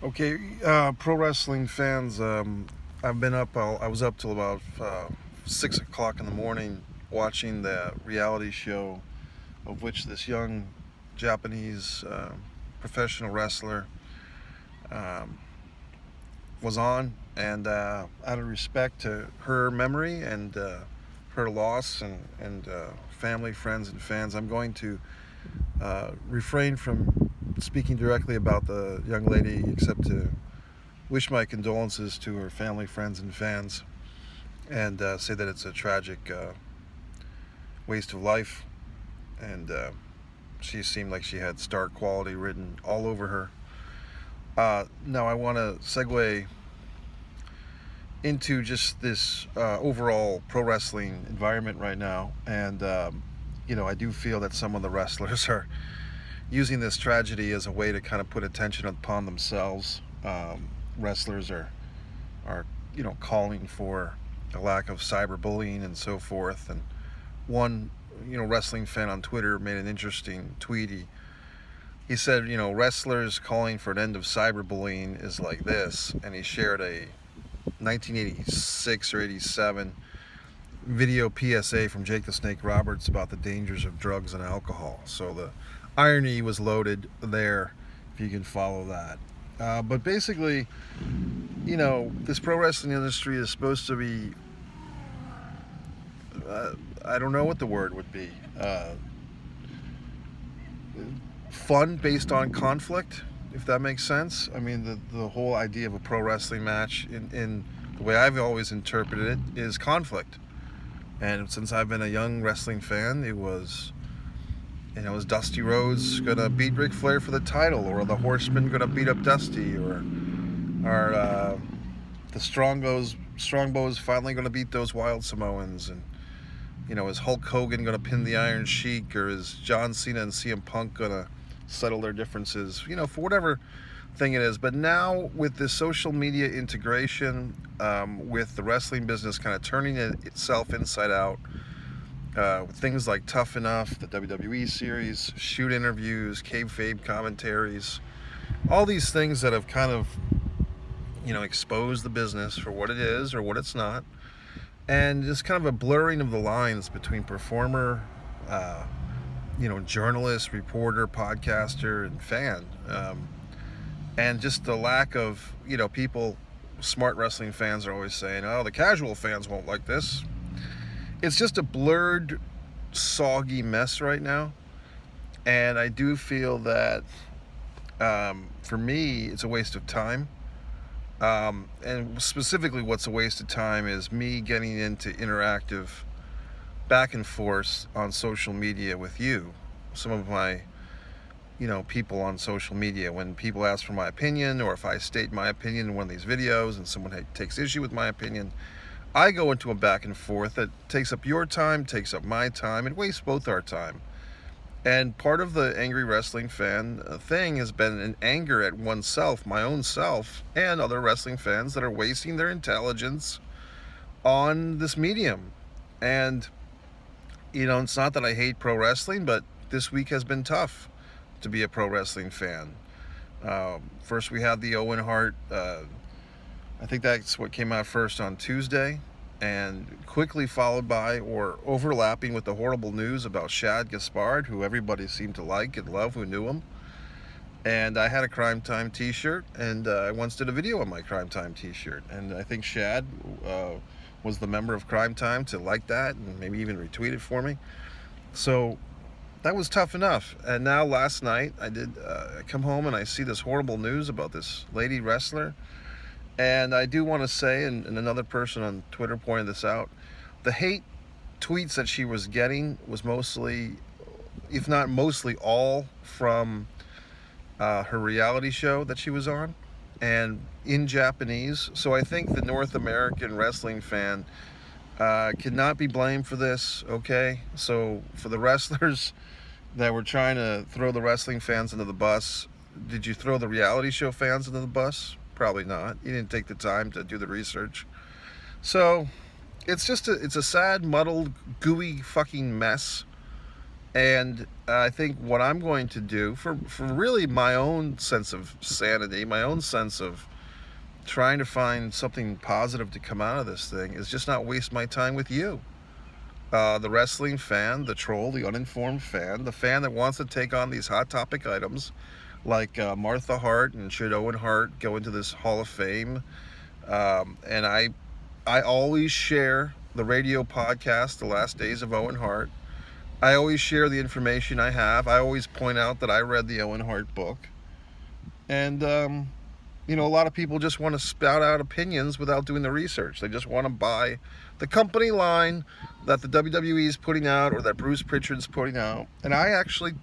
Okay, pro wrestling fans. I've been up. I was up till about 6 o'clock in the morning watching the reality show of which this young Japanese professional wrestler um, was on, and out of respect to her memory and her loss and family, friends, and fans, I'm going to refrain from speaking directly about the young lady, except to wish my condolences to her family, friends, and fans, and say that it's a tragic waste of life. And she seemed like she had star quality written all over her. Now I want to segue into just this overall pro wrestling environment right now, and I do feel that some of the wrestlers are using this tragedy as a way to kind of put attention upon themselves. Wrestlers are calling for a lack of cyberbullying and so forth. And one wrestling fan on Twitter made an interesting tweet. He said, wrestlers calling for an end of cyberbullying is like this, and he shared a 1986 or 87 video PSA from Jake the Snake Roberts about the dangers of drugs and alcohol. So the irony was loaded there, if you can follow that. But basically, this pro wrestling industry is supposed to be, I don't know what the word would be, fun based on conflict, if that makes sense. I mean, the whole idea of a pro wrestling match, in the way I've always interpreted it, is conflict. And since I've been a young wrestling fan, it was, is Dusty Rhodes gonna beat Ric Flair for the title, or are the Horsemen gonna beat up Dusty, or are the Strongbos finally gonna beat those Wild Samoans, and is Hulk Hogan gonna pin the Iron Sheik, or is John Cena and CM Punk gonna settle their differences? For whatever thing it is. But now with this social media integration, with the wrestling business kind of turning itself inside out, with things like Tough Enough, the WWE series, shoot interviews, kayfabe commentaries, all these things that have kind of, exposed the business for what it is or what it's not, and just kind of a blurring of the lines between performer, journalist, reporter, podcaster, and fan, and just the lack of, people. Smart wrestling fans are always saying, "Oh, the casual fans won't like this." It's just a blurred, soggy mess right now, and I do feel that, for me, it's a waste of time. And specifically, what's a waste of time is me getting into interactive back and forth on social media with you, some of my people on social media. When people ask for my opinion, or if I state my opinion in one of these videos and someone takes issue with my opinion, I go into a back and forth that takes up your time, takes up my time, and wastes both our time. And part of the angry wrestling fan thing has been an anger at oneself, my own self, and other wrestling fans that are wasting their intelligence on this medium. And, it's not that I hate pro wrestling, but this week has been tough to be a pro wrestling fan. First, we had the Owen Hart. I think that's what came out first on Tuesday, and quickly followed by, or overlapping with, the horrible news about Shad Gaspard, who everybody seemed to like and love who knew him. And I had a Crime Time t-shirt, and I once did a video on my Crime Time t-shirt, and I think Shad was the member of Crime Time to like that and maybe even retweet it for me. So that was tough enough. And now last night I come home and I see this horrible news about this lady wrestler. And I do want to say, and another person on Twitter pointed this out, the hate tweets that she was getting was mostly, if not mostly all, from her reality show that she was on, and in Japanese. So I think the North American wrestling fan cannot be blamed for this, okay? So for the wrestlers that were trying to throw the wrestling fans under the bus, did you throw the reality show fans under the bus? Probably not. You didn't take the time to do the research. So it's a sad, muddled, gooey fucking mess. And I think what I'm going to do for really my own sense of sanity, my own sense of trying to find something positive to come out of this thing, is just not waste my time with you. The wrestling fan, the troll, the uninformed fan, the fan that wants to take on these hot topic items like Martha Hart and should Owen Hart go into this Hall of Fame. And I always share the radio podcast, The Last Days of Owen Hart. I always share the information I have. I always point out that I read the Owen Hart book. And, a lot of people just want to spout out opinions without doing the research. They just want to buy the company line that the WWE is putting out or that Bruce Pritchard's putting out. And I actually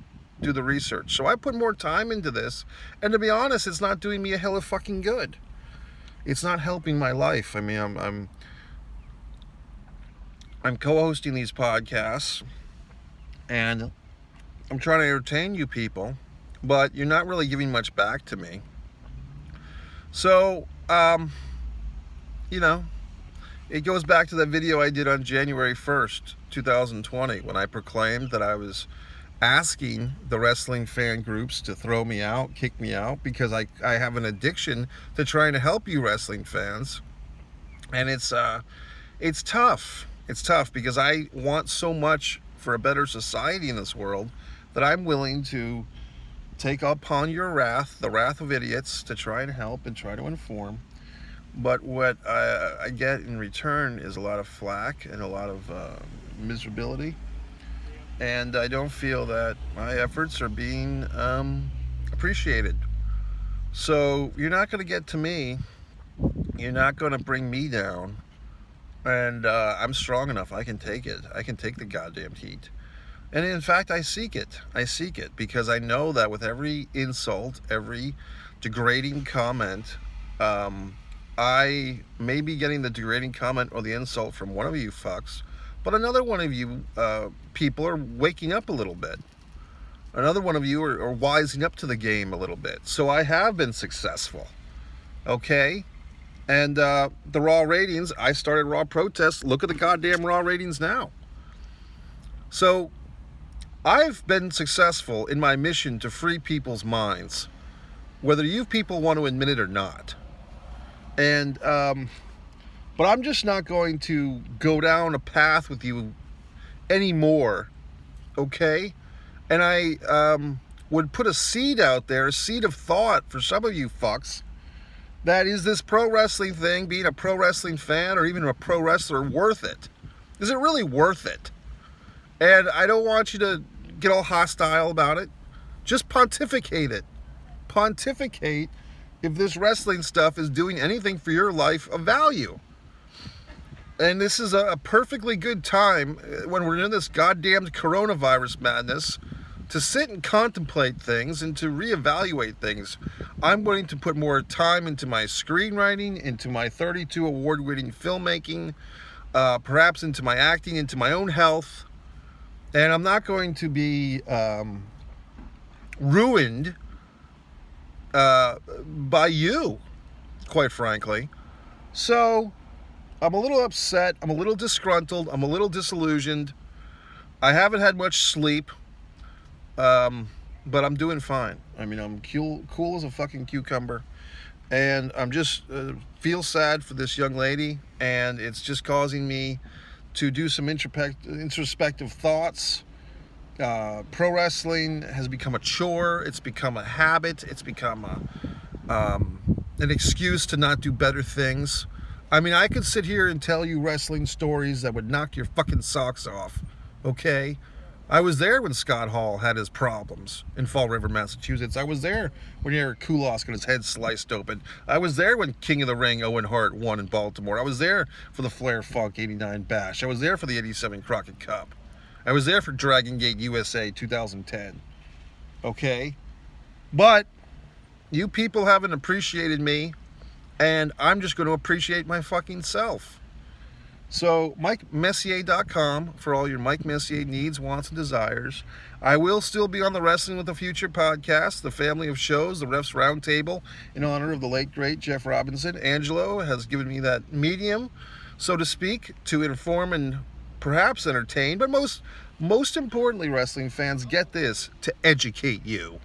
do the research. So I put more time into this. And to be honest, it's not doing me a hell of fucking good. It's not helping my life. I mean, I'm co-hosting these podcasts, and I'm trying to entertain you people, but you're not really giving much back to me. So, it goes back to that video I did on January 1st, 2020, when I proclaimed that I was asking the wrestling fan groups to throw me out, kick me out, because I have an addiction to trying to help you wrestling fans. And it's tough. It's tough because I want so much for a better society in this world that I'm willing to take upon your wrath, the wrath of idiots, to try and help and try to inform. But what I get in return is a lot of flack and a lot of miserability. And I don't feel that my efforts are being appreciated. So you're not going to get to me. You're not going to bring me down. And I'm strong enough. I can take it. I can take the goddamn heat. And in fact, I seek it. I seek it because I know that with every insult, every degrading comment, I may be getting the degrading comment or the insult from one of you fucks, but another one of you people are waking up a little bit. Another one of you are wising up to the game a little bit. So I have been successful. Okay? And the Raw ratings, I started Raw protests. Look at the goddamn Raw ratings now. So I've been successful in my mission to free people's minds, whether you people want to admit it or not. And, but I'm just not going to go down a path with you anymore, okay? And I would put a seed out there, a seed of thought for some of you fucks, that is this pro wrestling thing, being a pro wrestling fan or even a pro wrestler, worth it? Is it really worth it? And I don't want you to get all hostile about it. Just pontificate it. Pontificate if this wrestling stuff is doing anything for your life of value. And this is a perfectly good time when we're in this goddamn coronavirus madness to sit and contemplate things and to reevaluate things. I'm going to put more time into my screenwriting, into my 32 award-winning filmmaking, perhaps into my acting, into my own health. And I'm not going to be ruined by you, quite frankly. So I'm a little upset. I'm a little disgruntled. I'm a little disillusioned. I haven't had much sleep, but I'm doing fine. I mean, I'm cool as a fucking cucumber. And I'm just feel sad for this young lady. And it's just causing me to do some introspective thoughts. Pro wrestling has become a chore. It's become a habit. It's become an excuse to not do better things. I mean, I could sit here and tell you wrestling stories that would knock your fucking socks off, okay? I was there when Scott Hall had his problems in Fall River, Massachusetts. I was there when Eric Kulos got his head sliced open. I was there when King of the Ring Owen Hart won in Baltimore. I was there for the Flair Funk 89 Bash. I was there for the 87 Crockett Cup. I was there for Dragon Gate USA 2010. Okay? But you people haven't appreciated me, and I'm just going to appreciate my fucking self. So, MikeMessier.com for all your Mike Messier needs, wants, and desires. I will still be on the Wrestling with the Future podcast, the family of shows, the Refs Roundtable, in honor of the late, great Jeff Robinson. Angelo has given me that medium, so to speak, to inform and perhaps entertain, but most importantly, wrestling fans, get this, to educate you.